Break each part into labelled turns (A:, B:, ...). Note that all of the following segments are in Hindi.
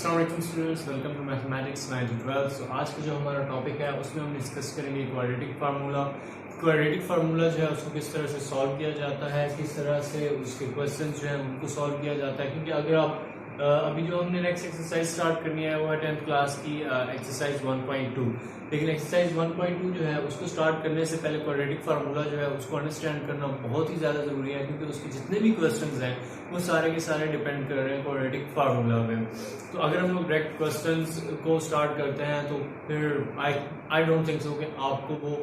A: अस्सलाम वालेकुम students, welcome to mathematics 9 to 12। So आज का जो हमारा टॉपिक है उसमें हम डिस्कस करेंगे क्वाड्रेटिक फार्मूला। क्वाड्रेटिक फार्मूला जो है उसको किस तरह से सॉल्व किया जाता है, किस तरह से उसके क्वेश्चन जो है उनको सॉल्व किया जाता है। क्योंकि अगर आप अभी जो हमने नेक्स्ट एक्सरसाइज स्टार्ट करनी है वो है 10th क्लास की एक्सरसाइज 1.2। लेकिन एक्सरसाइज 1.2 जो है उसको स्टार्ट करने से पहले क्वाड्रेटिक फार्मूला जो है उसको अंडरस्टैंड करना बहुत ही ज़्यादा ज़रूरी है, क्योंकि उसके जितने भी क्वेश्चंस हैं वो सारे के सारे डिपेंड कर रहे हैं क्वाड्रेटिक फार्मूला में। तो अगर हम लोग डायरेक्ट क्वेश्चंस को स्टार्ट करते हैं तो फिर आई डोंट थिंक सो कि आपको वो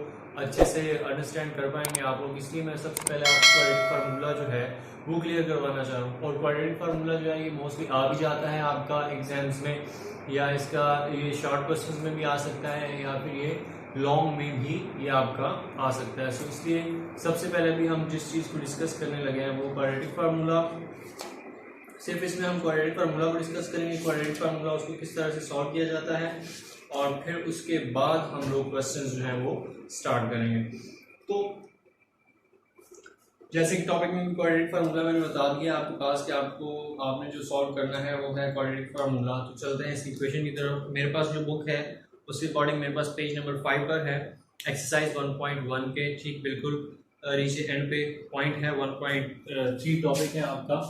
A: अच्छे से अंडरस्टैंड कर पाएंगे आप लोग। इसलिए मैं सबसे पहले आपको क्वाड्रेटिक फार्मूला जो है वो क्लियर करवाना चाह रहा हूँ। और क्वाड्रेटिक फार्मूला जो है ये मोस्टली आ भी जाता है आपका एग्जाम्स में, या इसका ये शॉर्ट क्वेश्चंस में भी आ सकता है, या फिर ये लॉन्ग में भी ये आपका आ सकता है। सो इसलिए सबसे पहले भी हम जिस चीज़ को डिस्कस करने लगे हैं वो क्वाड्रेटिक फार्मूला। सिर्फ इसमें हम क्वाड्रेटिक फार्मूला को डिस्कस करेंगे, क्वाड्रेटिक फार्मूला उसको किस तरह से सॉल्व किया जाता है, और फिर उसके बाद हम लोग क्वेश्चंस जो हैं वो स्टार्ट करेंगे। तो जैसे कि टॉपिक में क्वाड्रेटिक फार्मूला मैंने बता दिया आपके पास कि आपने जो सॉल्व करना है वो है क्वाड्रेटिक फार्मूला। तो चलते हैं इस इक्वेशन की तरफ। मेरे पास जो बुक है उसके अकॉर्डिंग मेरे पास पेज नंबर 5 पर है, एक्सरसाइज 1.1 के ठीक बिल्कुल नीचे एंड पे पॉइंट है 1.3 टॉपिक है आपका।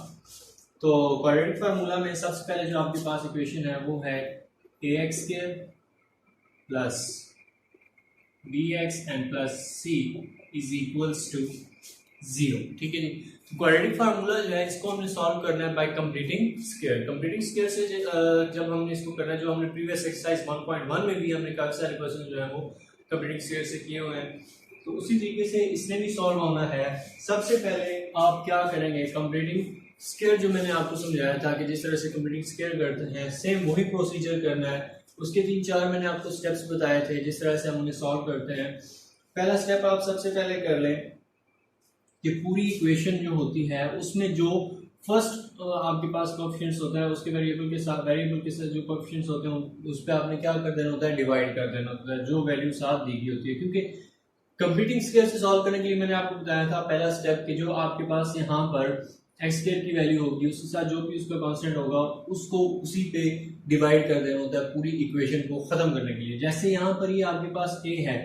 A: तो क्वाड्रेटिक फार्मूला में सबसे पहले जो आपके पास इक्वेशन है वो है ax square plus bx and plus c is equals to 0। ठीक है जी। क्वाड्रेटिक फार्मूला जो है इसको हमने सॉल्व करना है bye completing square. Completing square से जब हमने इसको करना है, जो हमने प्रीवियस एक्सरसाइज 1.1 में भी हमने काफी सारे क्वेश्चन जो है वो कंप्लीटिंग स्क्वायर से किए हुए हैं, तो उसी तरीके से इसने भी सॉल्व होना है। सबसे पहले आप क्या करेंगे, कंप्लीटिंग स्क्वायर जो मैंने आपको समझाया था कि जिस तरह से कंप्लीटिंग स्क्वायर करते हैं सेम वही प्रोसीजर करना है। उसके 3-4 मैंने आपको स्टेप्स बताए थे जिस तरह से हम उन्हें सॉल्व करते हैं। पहला स्टेप आप सबसे पहले कर लें कि पूरी इक्वेशन जो होती है उसमें जो फर्स्ट आपके पास कोएफिशिएंट्स होता है उसके वेरिएबल के साथ जो कोएफिशिएंट्स होते हैं उस पर आपने क्या कर देना होता है, डिवाइड कर देना होता है जो वैल्यू साथ दी गई होती है। क्योंकि कंप्लीटिंग स्क्वायर से सॉल्व करने के लिए मैंने आपको बताया था पहला स्टेप कि जो आपके पास यहाँ पर एक्स स्क्वायर की वैल्यू होगी उसके साथ जो भी उसका कांस्टेंट होगा उसको उसी पे डिवाइड कर देना होता है पूरी इक्वेशन को खत्म करने के लिए। जैसे यहाँ पर ये आपके पास a है,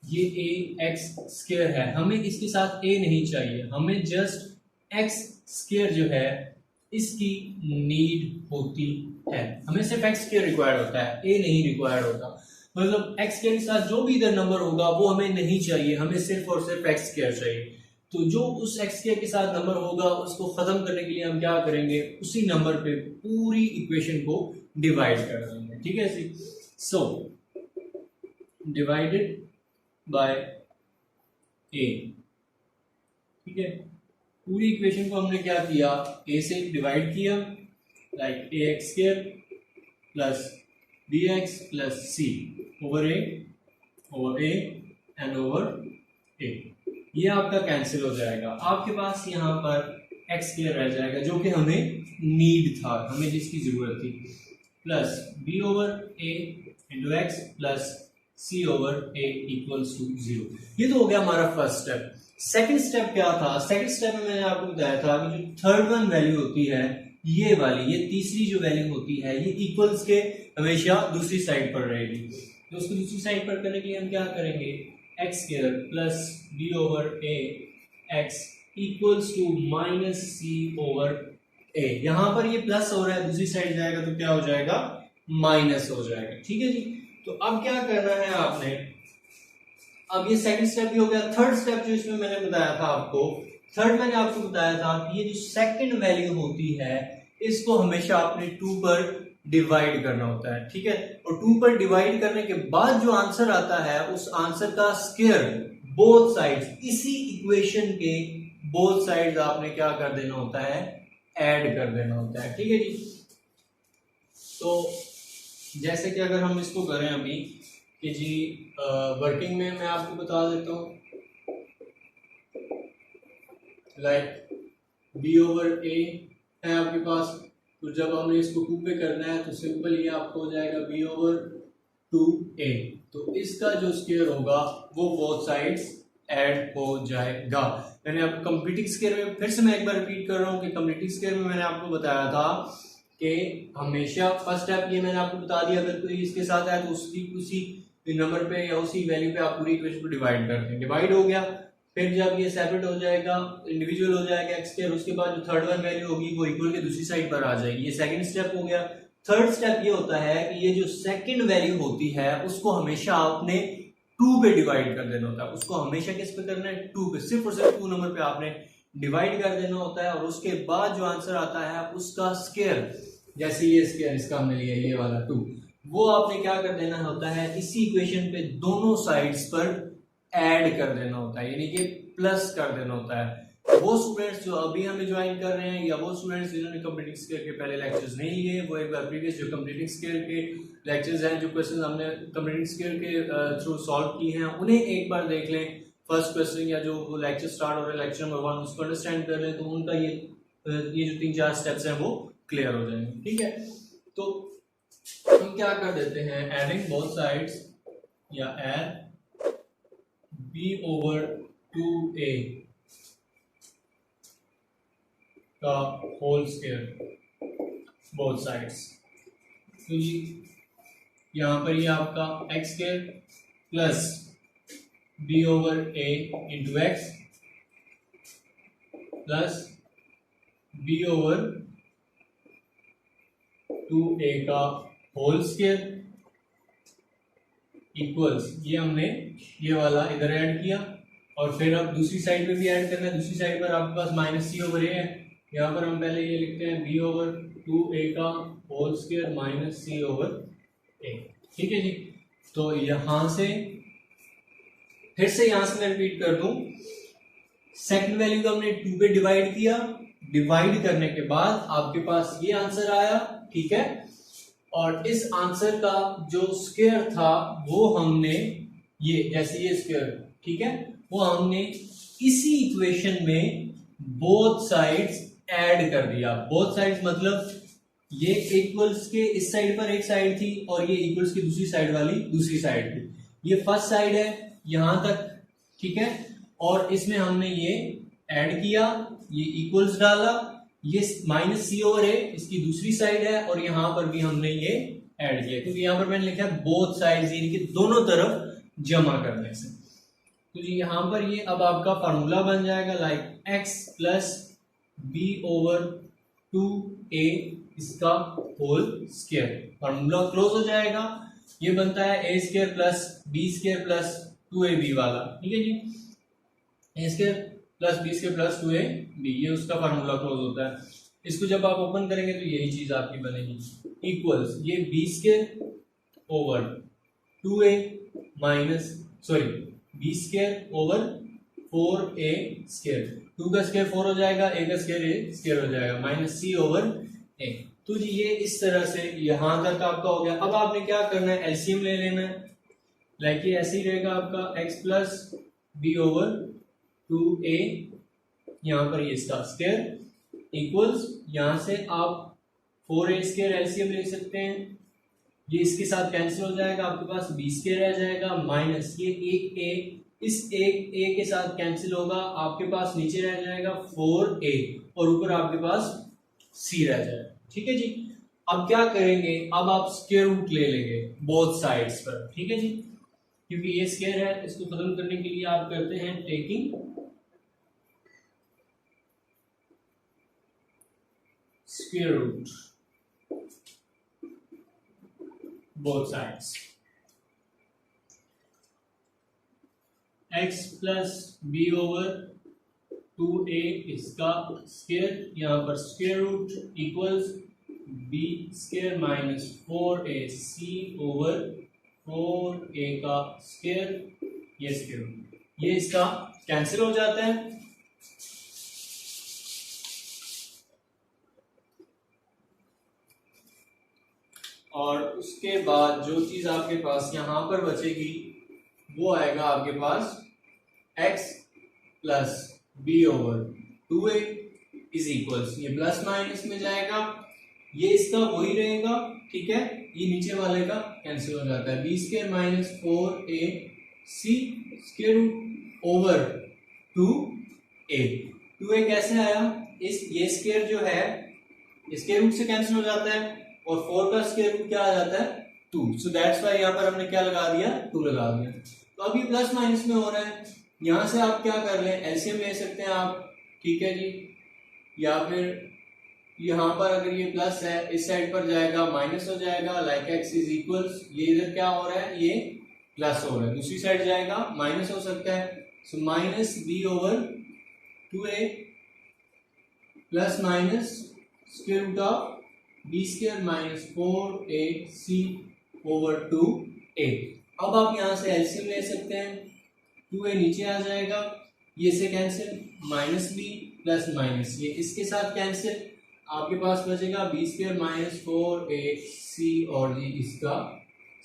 A: ये a x स्क्वायर है, हमें इसके साथ a नहीं चाहिए, हमें जस्ट x स्क्वायर जो है इसकी नीड होती है। हमें सिर्फ x स्क्वायर रिक्वायर्ड होता है, a नहीं रिक्वायर्ड होता। मतलब x स्क्वायर के साथ जो भी इधर नंबर होगा वो हमें नहीं चाहिए, हमें सिर्फ और सिर्फ x स्क्वायर चाहिए। तो जो उस x स्क्वायर के साथ नंबर होगा उसको खत्म करने के लिए हम क्या करेंगे, उसी नंबर पे पूरी इक्वेशन को डिवाइड कर देंगे। ठीक है जी। So divided by a। ठीक है, पूरी इक्वेशन को हमने क्या किया, a से डिवाइड किया, like ax square plus bx plus c over a and over a। ये आपका कैंसिल हो जाएगा, आपके पास यहाँ पर x स्क्वायर रह जाएगा जो कि हमें नीड था, हमें जिसकी जरूरत थी, plus b over a into X plus c over a equals to 0। ये तो हो गया हमारा फर्स्ट स्टेप। सेकंड स्टेप क्या था, सेकंड स्टेप में मैंने आपको बताया था कि जो थर्ड वन वैल्यू होती है ये वाली, ये तीसरी जो वैल्यू होती है ये इक्वल्स के हमेशा दूसरी साइड पर रहेगी। तो उसको दूसरी साइड पर करने के लिए हम क्या करेंगे, X square plus b over a x equals to minus c over a। यहां पर ये प्लस हो रहा है, दूसरी साइड जाएगा तो क्या हो जाएगा, माइनस हो जाएगा। ठीक है जी। तो अब क्या करना है आपने, अब ये सेकंड स्टेप भी हो गया। थर्ड स्टेप जो इसमें मैंने बताया था आपको, थर्ड मैंने आपको बताया था कि ये जो सेकंड वैल्यू होती है इसको हमेशा आपने 2 पर डिवाइड करना होता है। ठीक है, और 2 पर डिवाइड करने के बाद जो आंसर आता है उस आंसर का स्क्वायर बोथ साइड्स, इसी इक्वेशन के बोथ साइड्स आपने क्या कर देना होता है, ऐड कर देना होता है। ठीक है जी। तो जैसे कि अगर हम इसको करें अभी कि जी वर्किंग में मैं आपको बता देता हूं, लाइक b ओवर a है आपके पास, तो जब हमने इसको 2 पे करना है तो सिंपल ये आपको हो जाएगा b ओवर 2a। तो इसका जो स्क्वायर होगा वो बोथ साइड्स ऐड हो जाएगा। मैंने आपको कंप्लीटिंग स्क्वायर में फिर से मैं एक बार रिपीट कर रहा हूँ कि कंप्लीटिंग स्क्वायर में मैंने आपको बताया था कि हमेशा फर्स्ट स्टेप ये मैंने आपको बता दिया, अगर कोई इसके साथ है तो उसी नंबर पे या उसी वैल्यू पे आप पूरी इक्वेशन को डिवाइड करते हैं। डिवाइड हो गया, फिर जब ये सेपरेट हो जाएगा, इंडिविजुअल हो जाएगा एक्स स्क्वायर, उसके बाद जो थर्ड वन वैल्यू होगी वो इक्वल के दूसरी साइड पर आ जाएगी। ये सेकंड स्टेप हो गया। थर्ड स्टेप ये होता है कि ये जो सेकंड वैल्यू होती है उसको हमेशा आपने 2 पे डिवाइड कर देना होता है। उसको हमेशा किस पे करना है? 2 पे, सिर्फ और सिर्फ 2 नंबर पे आपने डिवाइड कर देना होता है। और उसके बाद जो आंसर आता है उसका स्क्वायर, जैसे ये स्क्वायर इसका हमने लिया ये वाला 2, वो आपने क्या कर देना होता है? इसी इक्वेशन पे दोनों साइड्स पर ऐड कर देना होता है, यानी कि प्लस कर देना होता है। वो स्टूडेंट्स जो अभी हमें ज्वाइन कर रहे हैं या वो स्टूडेंट्स जिन्होंने कंप्लीटिंग स्केल के पहले लेक्चर्स नहीं लिए, वो एक बार प्रीवियस जो कंप्लीटिंग स्केल के लेक्चर्स हैं, जो क्वेश्चंस हमने कंप्लीटिंग स्केल के थ्रू सॉल्व किए हैं, उन्हें एक बार देख लें। फर्स्ट क्वेश्चन या जो लेक्चर स्टार्ट हो रहा है लेक्चर नंबर 1 उसको अंडरस्टैंड कर लें, तो उनका ये जो 3-4 स्टेप्स हैं वो क्लियर हो जाएंगे। ठीक है, तो हम क्या कर देते हैं? एडिंग बोथ साइड्स या एड b over 2a का होल स्क्वायर बोथ साइड्स। तो जी यहां पर ये आपका x square plus b over a into X plus b over 2a का होल स्क्वायर इक्वल्स, ये हमने ये वाला इधर ऐड किया और फिर अब दूसरी साइड पे भी ऐड करना है। दूसरी साइड पर आपके पास माइनस सी ओवर ए है, यहाँ पर हम पहले ये लिखते हैं b ओवर 2a का होल स्क्वायर माइनस सी ओवर ए। ठीक है जी, तो यहां से फिर से यहां से मैं रिपीट कर दूं, सेकंड वैल्यू को हमने 2 पे डिवाइड किया, डिवाइड करने के बाद आपके पास ये आंसर आया। ठीक है, और इस आंसर का जो स्क्वायर था वो हमने ये जैसे ये स्क्वायर, ठीक है, वो हमने इसी इक्वेशन में बोथ साइड्स ऐड कर दिया। बोथ साइड्स मतलब ये इक्वल्स के इस साइड पर एक साइड थी और ये इक्वल्स की दूसरी साइड वाली दूसरी साइड थी। ये फर्स्ट साइड है यहां तक, ठीक है, और इसमें हमने ये ऐड किया, ये इक्वल्स डाला, ये माइनस सी ओवर ए इसकी दूसरी साइड है और यहां पर भी हमने ये ऐड किया, क्योंकि यहां पर मैंने लिखा है बोथ साइड्स, यानी कि दोनों तरफ जमा करने से। तो जी यहां पर ये अब आपका फार्मूला बन जाएगा like x plus B over 2a इसका होल स्क्वायर। फार्मूला क्लोज हो जाएगा, ये बनता है a square plus B square plus 2ab वाला। ठीक है जी, a square plus B square plus 2ab, ये उसका फार्मूला क्लोज होता है। इसको जब आप ओपन करेंगे तो यही चीज आपकी बनेगी, इक्वल्स ये b square over 2a minus b square over 4a square, 2 का स्क्वायर 4 हो जाएगा, a का स्क्वायर a स्क्वायर हो जाएगा, माइनस c ओवर a। तो जी ये इस तरह से यहां तक आपका हो गया। अब आपने क्या करना है? एलसीएम ले लेना है, लाइक ये ऐसे ही रहेगा आपका x plus B over 2a, यहां पर ये इसका स्क्वायर इक्वल्स, यहां से आप 4a स्क्वायर एलसीएम ले सकते हैं, ये इसके साथ कैंसिल हो जाएगा, आपके पास b स्क्वायर रह जाएगा, माइनस ये एक a, इस एक a के साथ कैंसिल होगा, आपके पास नीचे रह जाएगा 4a और ऊपर आपके पास c रह जाएगा। ठीक है जी, अब क्या करेंगे? अब आप स्क्वायर रूट ले लेंगे बोथ साइड्स पर। ठीक है जी, क्योंकि ये स्क्वायर है, इसको खत्म करने के लिए आप करते हैं taking square root both sides. x plus B over 2a इसका स्क्वायर, यहां पर square root equals b square minus 4ac over 4a का स्क्वायर, ये स्क्वायर रूट, ये इसका कैंसिल हो जाता है। और उसके बाद जो चीज आपके पास यहां पर बचेगी वो आएगा आपके पास x plus B over 2a is equals, ये प्लस माइनस में जाएगा, ये इसका वही रहेगा। ठीक है, ये नीचे वाले का कैंसिल हो जाता है, b square minus 4ac square root over 2a। 2a कैसे आया? इस ये स्क्वायर जो है स्क्वायर रूट से कैंसिल हो जाता है और 4 का स्क्वायर रूट क्या आ जाता है 2। सो दैट्स वाई यहाँ पर हमने क्या लगा दिया 2 लगा दिया। तो अब ये प्लस माइनस में हो रहा है, यहां से आप क्या कर लें एलसीएम ले सकते हैं आप, ठीक है जी, या फिर यहाँ पर अगर ये प्लस है इस साइड पर जाएगा माइनस हो जाएगा, लाइक एक्स इज इक्वल्स, ये इधर क्या हो रहा है ये प्लस हो रहा है, दूसरी साइड जाएगा माइनस हो सकता है। So minus b over 2a plus minus square root of b square minus 4ac over 2a। अब आप यहां से एलसीएम ले सकते हैं, 2a नीचे आ जाएगा, ये से cancel, minus b plus minus ये इसके साथ कैंसिल, आपके पास बचेगा बी स्क्वायर माइनस 4ac और ये इसका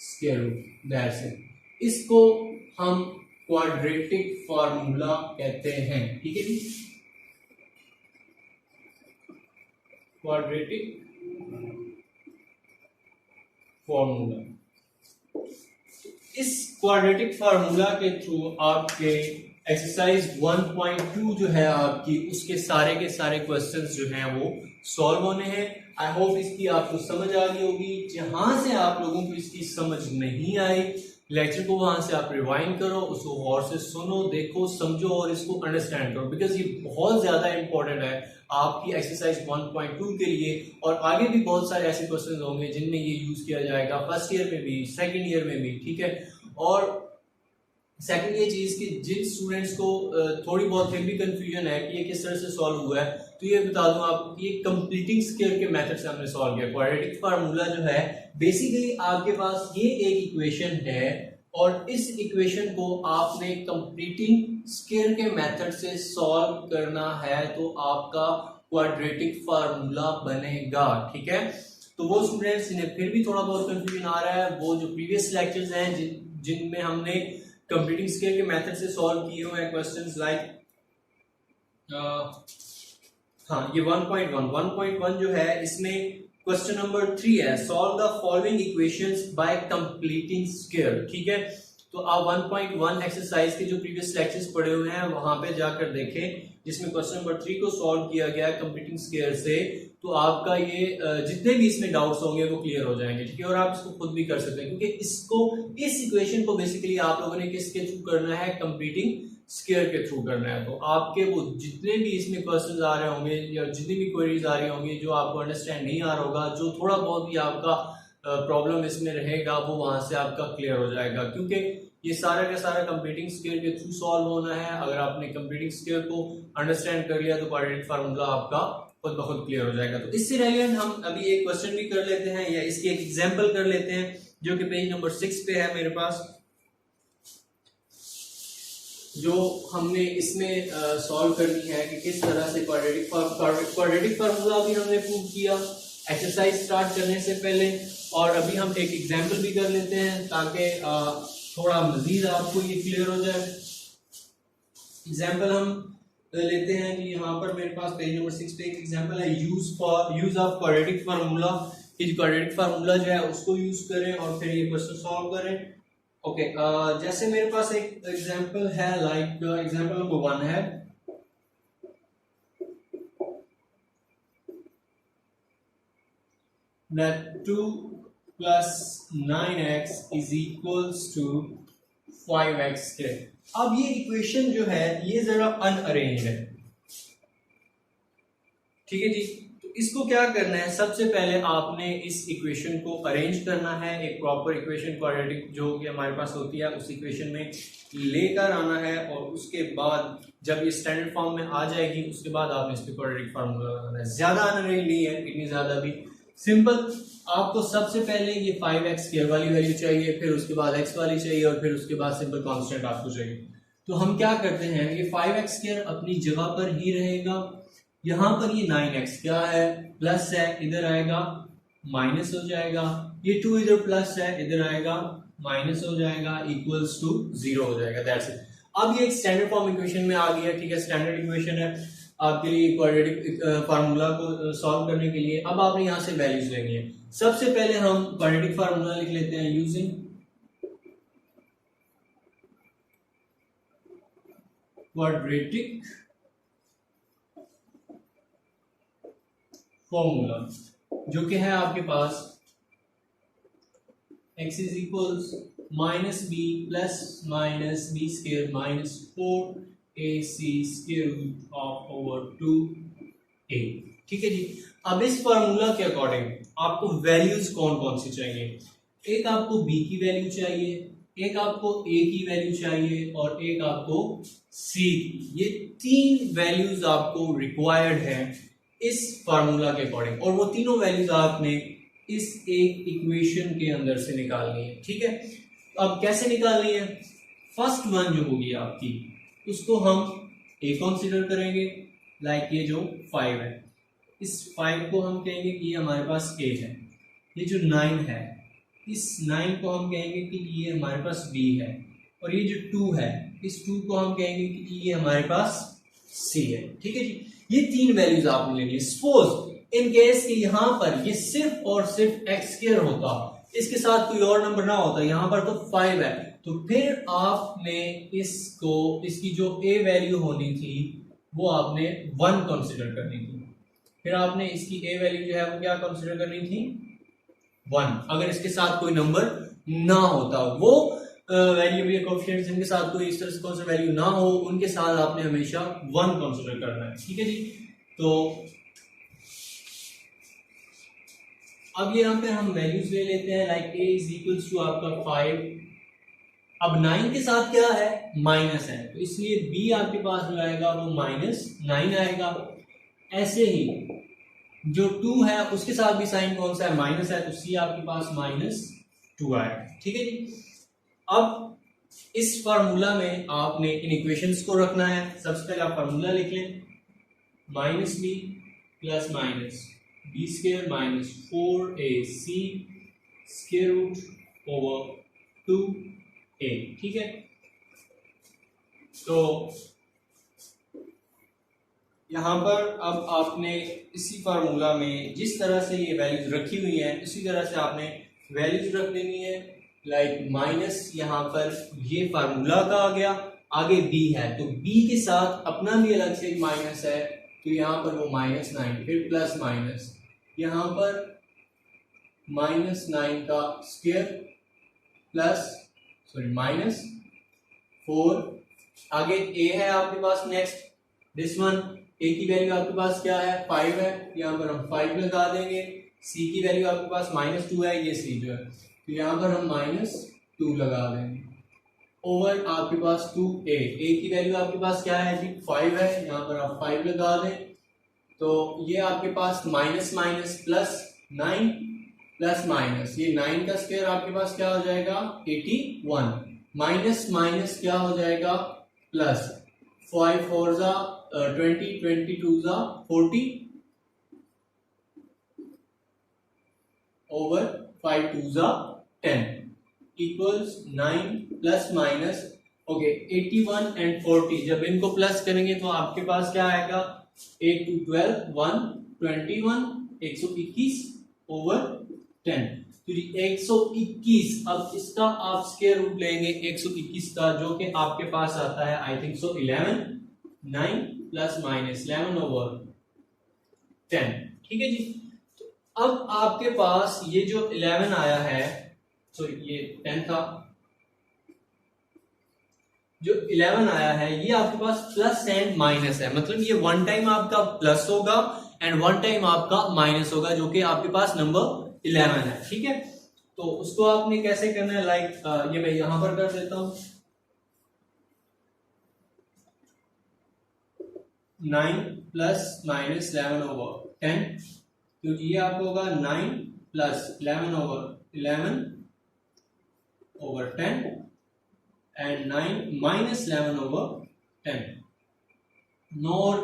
A: स्क्वायर रूट, दैट्स इट। इसको हम क्वाड्रेटिक फार्मूला कहते हैं, ठीक है जी, क्वाड्रेटिक फार्मूला। इस क्वाड्रेटिक फार्मूला के थ्रू आपके एक्सरसाइज 1.2 जो है आपकी उसके सारे के सारे क्वेश्चंस जो हैं वो सॉल्व होने हैं। आई होप इसकी आपको समझ आ गई होगी। जहां से आप लोगों को इसकी समझ नहीं आई लेक्चर को वहां से आप रिवाइंड करो, उसको गौर से सुनो, देखो, समझो और इसको अंडरस्टैंड करो, बिकॉज ये बहुत ज्यादा इंपॉर्टेंट है आपकी एक्सरसाइज 1.2 के लिए। और आगे भी बहुत सारे ऐसे क्वेश्चंस होंगे जिनमें ये यूज किया जाएगा, फर्स्ट ईयर में भी, सेकंड ईयर में भी, ठीक है। और सेकंड ये चीज कि जिन स्टूडेंट्स को थोड़ी बहुत फिर भी कंफ्यूजन है कि ये किस तरह से सॉल्व हुआ है, तो ये बता दूं आप, ये कंप्लीटिंग स्केल के मेथड से हमने सॉल्व किया। क्वाड्रेटिक फार्मूला जो है बेसिकली आपके पास ये एक इक्वेशन है और इस इक्वेशन को आपने कंप्लीटिंग स्केल के मेथड से सॉल्व करना है तो आपका क्वाड्रेटिक फार्मूला बनेगा, ठीक है। तो वो स्टूडेंट्स जिन्हें फिर भी थोड़ा बहुत कंफ्यूजन आ रहा है, वो जो प्रीवियस लेक्चर्स हैं जिनमें हमने कंप्लीटिंग स्केल के मेथड से सॉल्व किए हुए हैं क्वेश्चंस, लाइक हाँ ये 1.1 जो है इसमें क्वेश्चन नंबर 3 है, solve the following equations bye completing scale, ठीक है। तो आप 1.1 एक्सरसाइज के जो प्रीवियस लेक्चर्स पढ़े हुए हैं वहां पे जाकर देखें, जिसमें क्वेश्चन नंबर 3 को सॉल्व किया गया है कंप्लीटिंग स्केल से। तो आपका ये जितने भी इसमें डाउट्स होंगे वो क्लियर हो जाएंगे, ठीक है। और आप इसको खुद भी कर सकते हैं क्योंकि इसको इस इक्वेशन को बेसिकली आप लोगों ने किसके थ्रू करना है, कंप्लीटिंग स्केल के थ्रू करना है। तो आपके वो जितने भी इसमें क्वेश्चंस आ रहे होंगे या जितनी भी क्वेरीज आ रही होंगी जो आपको अंडरस्टैंड नहीं आ रहा होगा, जो थोड़ा बहुत भी आपका प्रॉब्लम इसमें रहेगा वो वहां से आपका क्लियर हो जाएगा, क्योंकि ये सारा का सारा कंप्लीटिंग स्केल के थ्रू सॉल्व होना है। अगर आपने कंप्लीटिंग स्केल को अंडरस्टैंड कर लिया तो क्वाड्रेटिक फार्मूला आपका खुद ब खुद क्लियर हो जाएगा। तो इससे रिलेटेड हम अभी एक क्वेश्चन भी कर लेते हैं या इसकी एक एग्जांपल कर लेते हैं जो कि पेज नंबर 6 पे है मेरे पास, जो हमने इसमें सॉल्व करनी है कि किस तरह से क्वाड्रेटिक फार्मूला भी हमने प्रूव किया एक्सरसाइज स्टार्ट करने से पहले। और अभी हम एक एग्जांपल भी कर लेते हैं ताकि थोड़ा मजीद आपको ये क्लियर हो जाए। एग्जांपल हम लेते हैं कि यहाँ पर मेरे पास पेज नंबर 6 पे एक एग्जांपल है, यूज ऑफ क्वाड्रेटिक फार्मूला। कि क्वाड्रेटिक फार्मूला जो है उसको यूज करें और फिर ये क्वेश्चन सॉल्व करें। ओके, जैसे मेरे पास एक एग्जांपल है, लाइक एग्जांपल नंबर 1 है, that 2 plus 9x is equals to 5x है। अब ये इक्वेशन जो है ये जरा अनअरेंज है, ठीक है जी। तो इसको क्या करना है, सबसे पहले आपने इस इक्वेशन को अरेंज करना है, एक प्रॉपर इक्वेशन क्वाड्रेटिक जो कि हमारे पास होती है उस इक्वेशन में लेकर आना है। और उसके बाद जब ये स्टैंडर्ड फॉर्म में आ जाएगी उसके बाद आपने इस पे क्वाड्रेटिक फार्मूला लगाना है। ज्यादा अनअरेंज नहीं है, इतनी ज्यादा भी सिंपल। आपको सबसे पहले ये 5x स्क्वायर वाली वैल्यू चाहिए, फिर उसके बाद x वाली चाहिए और फिर उसके बाद सिंपल कांस्टेंट आपको चाहिए। तो हम क्या करते हैं, ये 5x स्क्वायर अपनी जगह पर ही रहेगा, यहां पर ये 9x क्या है प्लस है, इधर आएगा माइनस हो जाएगा, ये 2 इधर प्लस है इधर आएगा माइनस हो जाएगा, इक्वल्स टू 0 हो जाएगा, दैट्स इट। अब ये एक स्टैंडर्ड फॉर्म इक्वेशन में आ गया, ठीक है, स्टैंडर्ड इक्वेशन है आपके लिए क्वाड्रेटिक फार्मूला को सॉल्व करने के लिए। अब आपने यहां से वैल्यूज लेनी है। सबसे पहले हम क्वाड्रेटिक फार्मूला लिख लेते हैं, यूजिंग क्वाड्रेटिक फॉर्मूला जो कि है आपके पास x is equals minus b plus minus b square minus 4ac square root of over 2a। ठीक है जी। अब इस फार्मूला के अकॉर्डिंग आपको वैल्यूज कौन कौन सी चाहिए? एक आपको b की वैल्यू चाहिए, एक आपको a की वैल्यू चाहिए और एक आपको c की। ये तीन वैल्यूज आपको रिक्वायर्ड है इस फार्मूला के अकॉर्डिंग, और वो तीनों वैल्यूज आपने इस एक इक्वेशन के अंदर से निकालनी है। ठीक है, अब कैसे निकालनी है? फर्स्ट वन जो होगी आपकी उसको हम a कंसीडर करेंगे, लाइक ये जो 5 है, इस 5 को हम कहेंगे कि ये हमारे पास a है। ये जो 9 है, इस 9 को हम कहेंगे कि ये हमारे पास b है, और ये जो 2 है, इस 2 को हम कहेंगे कि ये हमारे पास c है। ठीक है जी, ये तीन वैल्यूज आपने लेनी है। सपोज इन केस कि यहाँ पर ये सिर्फ और सिर्फ x स्क्वायर होता, इसके साथ कोई और नंबर ना होता, यहाँ पर तो 5 है, तो फिर आपने इसको, इसकी जो a वैल्यू होनी थी वो आपने 1 कंसीडर करनी थी। फिर आपने इसकी a वैल्यू जो है वो क्या कंसीडर करनी थी? 1। अगर इसके साथ कोई नंबर ना होता, वो वैल्यू या कोएफिशिएंट्स जिनके साथ कोई इस तरह से कौन सा वैल्यू ना हो, उनके साथ आपने हमेशा 1 कंसीडर करना है। ठीक है जी। तो अब यहाँ पे हम वैल्यूज ले लेते हैं, like a is equals to आपका 5। अब 9 के साथ क्या है? माइनस है, तो इसलिए b आपके पास जो आएगा वो -9 आएगा। ऐसे ही जो 2 है उसके साथ भी साइन कौन सा है? माइनस है, तो c आपके पास -2 आएगा। ठीक है जी। अब इस फार्मूला में आपने इन इक्वेशंस को रखना है। सबसे पहले आप फार्मूला लिख लें, -b plus minus b square minus 4ac square root over 2a। ठीक है, तो यहां पर अब आपने इसी फार्मूला में जिस तरह से ये वैल्यूज रखी हुई है इसी तरह से आपने वैल्यूज रख देनी है। लाइक माइनस यहाँ पर ये फार्मूला का आ गया, आगे b है तो b के साथ अपना भी अलग से माइनस है, तो यहाँ पर वो -9, फिर प्लस माइनस, यहाँ पर -9 का स्क्वायर प्लस -4। आगे a है आपके पास, नेक्स्ट दिस वन, a की वैल्यू आपके पास क्या है? 5 है, यहाँ पर हम 5 लगा देंगे। c की वैल्यू आपके पास -2 है, ये c जो है, तो यहाँ पर हम -2 लगा देंगे ओवर आपके पास 2a। a की वैल्यू आपके पास क्या है जी? 5 है, यहाँ पर आप 5 लगा दें, तो ये आपके पास minus minus plus 9 plus minus, ये 9 का स्क्वायर आपके पास क्या हो जाएगा? 81, माइनस माइनस क्या हो जाएगा? प्लस 5 4 जा 20, 22 जा 40 ओवर 5 2 जा 10 equals 9 plus minus, okay 81 and 40, जब इनको प्लस करेंगे तो आपके पास क्या आएगा? 8 2 12 121, 121 ओवर 10। तो 121, अब इसका आप स्क्वायर रूट लेंगे 121 का, जो कि आपके पास आता है I think so 11, 9 plus minus 11 over 10। ठीक है जी। तो अब आपके पास ये जो 11 आया है, सॉरी ये 10 था, जो 11 आया है ये आपके पास प्लस एंड माइनस है, मतलब ये वन टाइम आपका प्लस होगा एंड वन टाइम आपका माइनस होगा, जो कि आपके पास नंबर 11 है। ठीक है, तो उसको आपने कैसे करना है? लाइक ये मैं यहां पर कर देता हूं, 9 प्लस माइनस 11 ओवर 10, तो ये आपको होगा 9 plus 11 over 11 over 10 and 9 minus 11 over 10। 9 और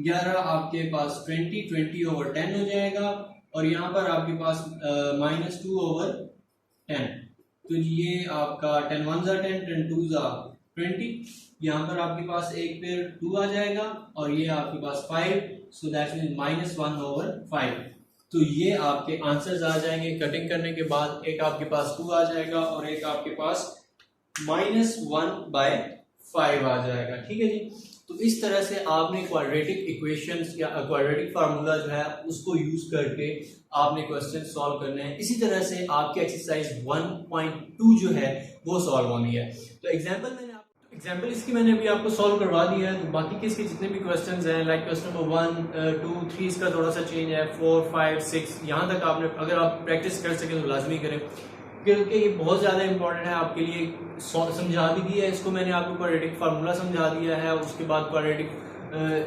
A: 11 आपके पास 20 ओवर 10 हो जाएगा, और यहाँ पर आपके पास -2 ओवर 10, तो ये आपका 10 1 जा 10, 10 2 जा 20, यहाँ पर आपके पास एक पेयर 2 आ जाएगा, और ये आपके पास 5, सो दैट मीन्स -1 ओवर 5। तो ये आपके आंसर्स आ जाएंगे कटिंग करने के बाद। एक आपके पास 2 आ जाएगा और एक आपके पास -1/5 5 आ जाएगा। ठीक है जी। तो इस तरह से आपने क्वाड्रेटिक इक्वेशंस या क्वाड्रेटिक फार्मूला जो है उसको यूज करके आपने क्वेश्चन सॉल्व करने हैं। इसी तरह से आपके एक्सरसाइज 1.2 जो है वो सॉल्व होनी है। तो एग्जाम्पल इसकी मैंने अभी आपको सॉल्व करवा दिया है। तो बाकी के इसके जितने भी क्वेश्चंस हैं लाइक क्वेश्चन नंबर 1, 2, 3 इसका थोड़ा सा चेंज है, 4, 5, 6 यहाँ तक आपने अगर आप प्रैक्टिस कर सकें तो लाजमी करें, क्योंकि ये बहुत ज़्यादा इंपॉर्टेंट है आपके लिए। समझा भी दिया है इसको मैंने आपको, क्वाड्रेटिक फार्मूला समझा दिया है, उसके बाद क्वाड्रेटिक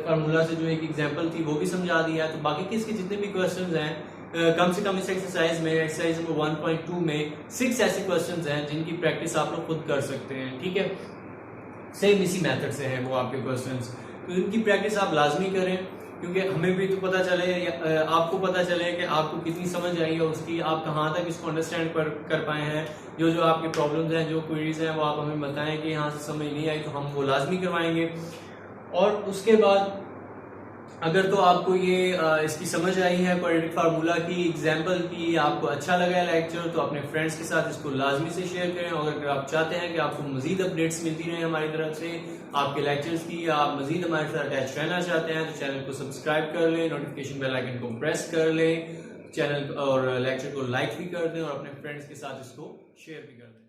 A: फार्मूला से जो एक एग्जांपल थी वो भी समझा दिया है। तो बाकी के इसके जितने भी क्वेश्चंस हैं कम से कम इस एक्सरसाइज में, एक्सरसाइज नंबर 1.2 में 6 ऐसे क्वेश्चंस हैं जिनकी प्रैक्टिस आप लोग खुद कर सकते हैं। ठीक है, सेम इसी मेथड से है वो आपके क्वेश्चंस। तो इनकी प्रैक्टिस आप लाजमी करें, क्योंकि हमें भी तो पता चले, आपको पता चले कि आपको कितनी समझ आई है उसकी, आप कहाँ तक इसको अंडरस्टैंड कर पाए हैं। जो आपके प्रॉब्लम्स हैं, जो क्वेरीज हैं, वो आप हमें बताएं कि यहाँ से समझ नहीं आई तो हम वो लाजमी करवाएंगे। और उसके बाद अगर तो आपको ये इसकी समझ आई है क्वाड्रेटिक फार्मूला की एग्जाम्पल की, आपको अच्छा लगा है लेक्चर, तो अपने फ्रेंड्स के साथ इसको लाजमी से शेयर करें। और अगर आप चाहते हैं कि आपको मजीद अपडेट्स मिलती रहें हमारी तरफ से आपके लेक्चर्स की, या आप मजीद हमारे साथ अटैच रहना चाहते हैं, तो चैनल को सब्सक्राइब कर लें, नोटिफिकेशन बेल आइकन को प्रेस कर लें, चैनल और लेक्चर को लाइक भी कर दें और अपने फ्रेंड्स के साथ इसको शेयर भी कर दें।